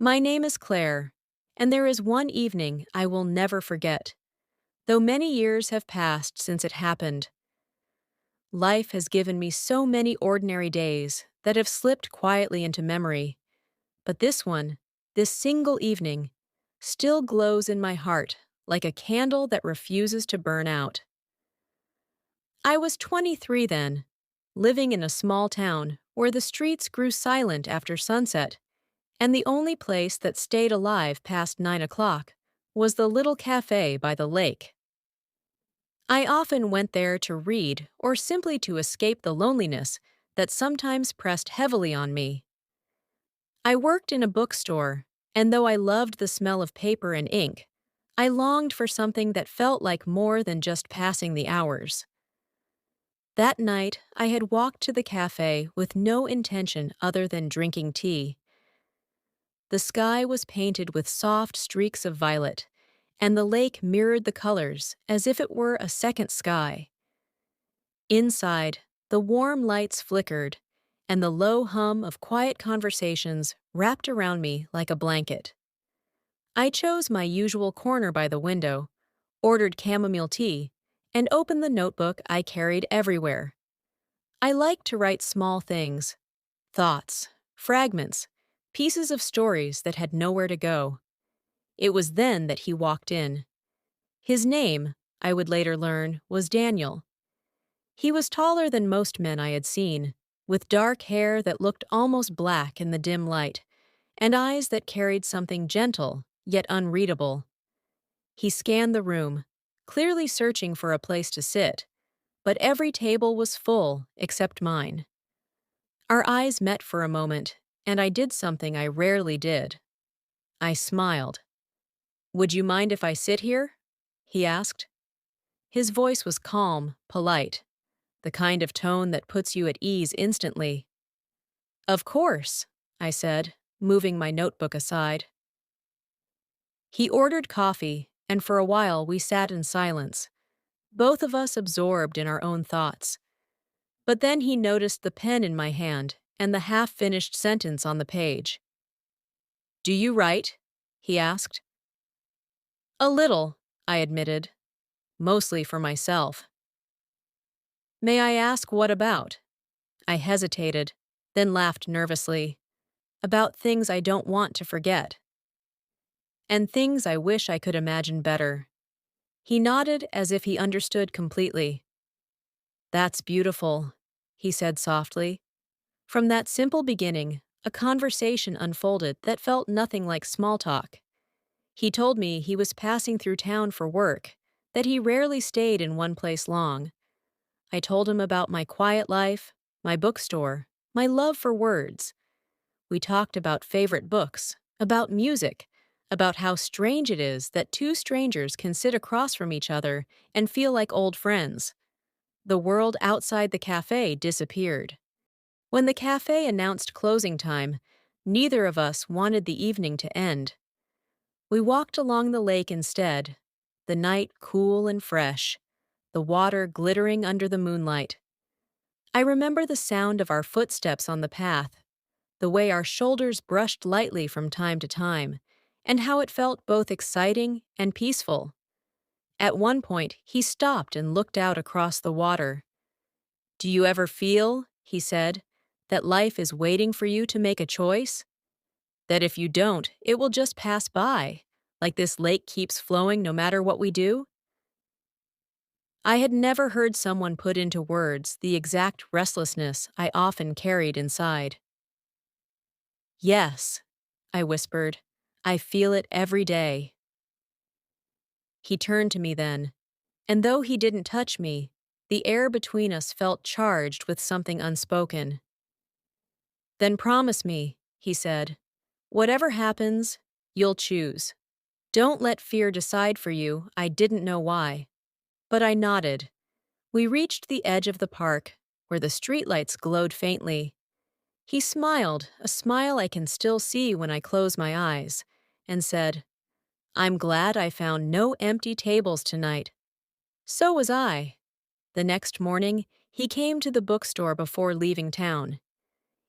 My name is Claire, and there is one evening I will never forget. Though many years have passed since it happened, life has given me so many ordinary days that have slipped quietly into memory. But this one, this single evening, still glows in my heart like a candle that refuses to burn out. I was 23 then, living in a small town where the streets grew silent after sunset, and the only place that stayed alive past 9 o'clock was the little cafe by the lake. I often went there to read or simply to escape the loneliness that sometimes pressed heavily on me. I worked in a bookstore, and though I loved the smell of paper and ink, I longed for something that felt like more than just passing the hours. That night, I had walked to the cafe with no intention other than drinking tea. The sky was painted with soft streaks of violet, and the lake mirrored the colors as if it were a second sky. Inside, the warm lights flickered, and the low hum of quiet conversations wrapped around me like a blanket. I chose my usual corner by the window, ordered chamomile tea, and opened the notebook I carried everywhere. I liked to write small things, thoughts, fragments, pieces of stories that had nowhere to go. It was then that he walked in. His name, I would later learn, was Daniel. He was taller than most men I had seen, with dark hair that looked almost black in the dim light, and eyes that carried something gentle, yet unreadable. He scanned the room, clearly searching for a place to sit, but every table was full except mine. Our eyes met for a moment, and I did something I rarely did. I smiled. "Would you mind if I sit here?" he asked. His voice was calm, polite, the kind of tone that puts you at ease instantly. "Of course," I said, moving my notebook aside. He ordered coffee, and for a while we sat in silence, both of us absorbed in our own thoughts. But then he noticed the pen in my hand and the half-finished sentence on the page. "Do you write?" he asked. "A little," I admitted, "mostly for myself." "May I ask what about?" I hesitated, then laughed nervously. "About things I don't want to forget. And things I wish I could imagine better." He nodded as if he understood completely. "That's beautiful," he said softly. From that simple beginning, a conversation unfolded that felt nothing like small talk. He told me he was passing through town for work, that he rarely stayed in one place long. I told him about my quiet life, my bookstore, my love for words. We talked about favorite books, about music, about how strange it is that two strangers can sit across from each other and feel like old friends. The world outside the cafe disappeared. When the cafe announced closing time, neither of us wanted the evening to end. We walked along the lake instead, the night cool and fresh, the water glittering under the moonlight. I remember the sound of our footsteps on the path, the way our shoulders brushed lightly from time to time, and how it felt both exciting and peaceful. At one point, he stopped and looked out across the water. "Do you ever feel," he said, "that life is waiting for you to make a choice? That if you don't, it will just pass by, like this lake keeps flowing no matter what we do?" I had never heard someone put into words the exact restlessness I often carried inside. "Yes," I whispered, "I feel it every day." He turned to me then, and though he didn't touch me, the air between us felt charged with something unspoken. "Then promise me," he said, "whatever happens, you'll choose. Don't let fear decide for you. I didn't know why." But I nodded. We reached the edge of the park, where the streetlights glowed faintly. He smiled, a smile I can still see when I close my eyes, and said, "I'm glad I found no empty tables tonight." So was I. The next morning, he came to the bookstore before leaving town.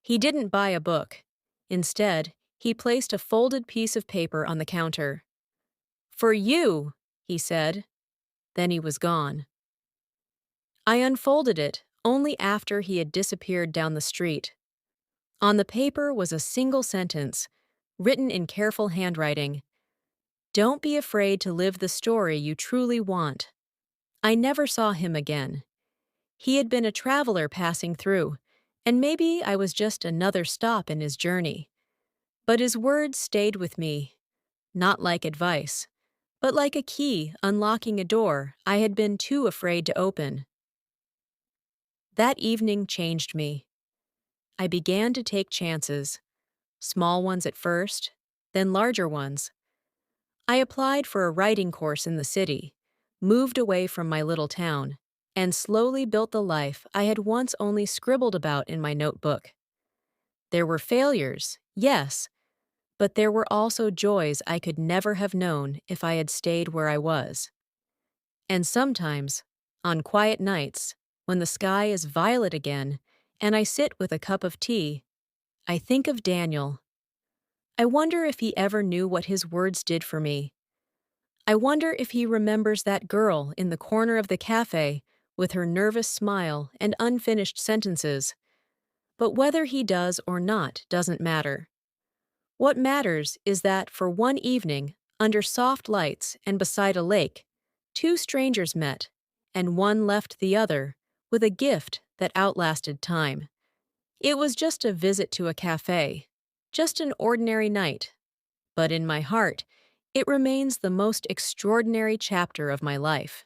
He didn't buy a book. Instead, He placed a folded piece of paper on the counter. "For you," he said. Then he was gone. I unfolded it only after he had disappeared down the street. On the paper was a single sentence, written in careful handwriting. "Don't be afraid to live the story you truly want." I never saw him again. He had been a traveler passing through, and maybe I was just another stop in his journey. But his words stayed with me, not like advice, but like a key unlocking a door I had been too afraid to open. That evening changed me. I began to take chances, small ones at first, then larger ones. I applied for a writing course in the city, moved away from my little town, and slowly built the life I had once only scribbled about in my notebook. There were failures, yes, but there were also joys I could never have known if I had stayed where I was. And sometimes, on quiet nights, when the sky is violet again and I sit with a cup of tea, I think of Daniel. I wonder if he ever knew what his words did for me. I wonder if he remembers that girl in the corner of the cafe with her nervous smile and unfinished sentences. But whether he does or not doesn't matter. What matters is that for one evening, under soft lights and beside a lake, two strangers met, and one left the other with a gift that outlasted time. It was just a visit to a cafe, just an ordinary night. But in my heart, it remains the most extraordinary chapter of my life.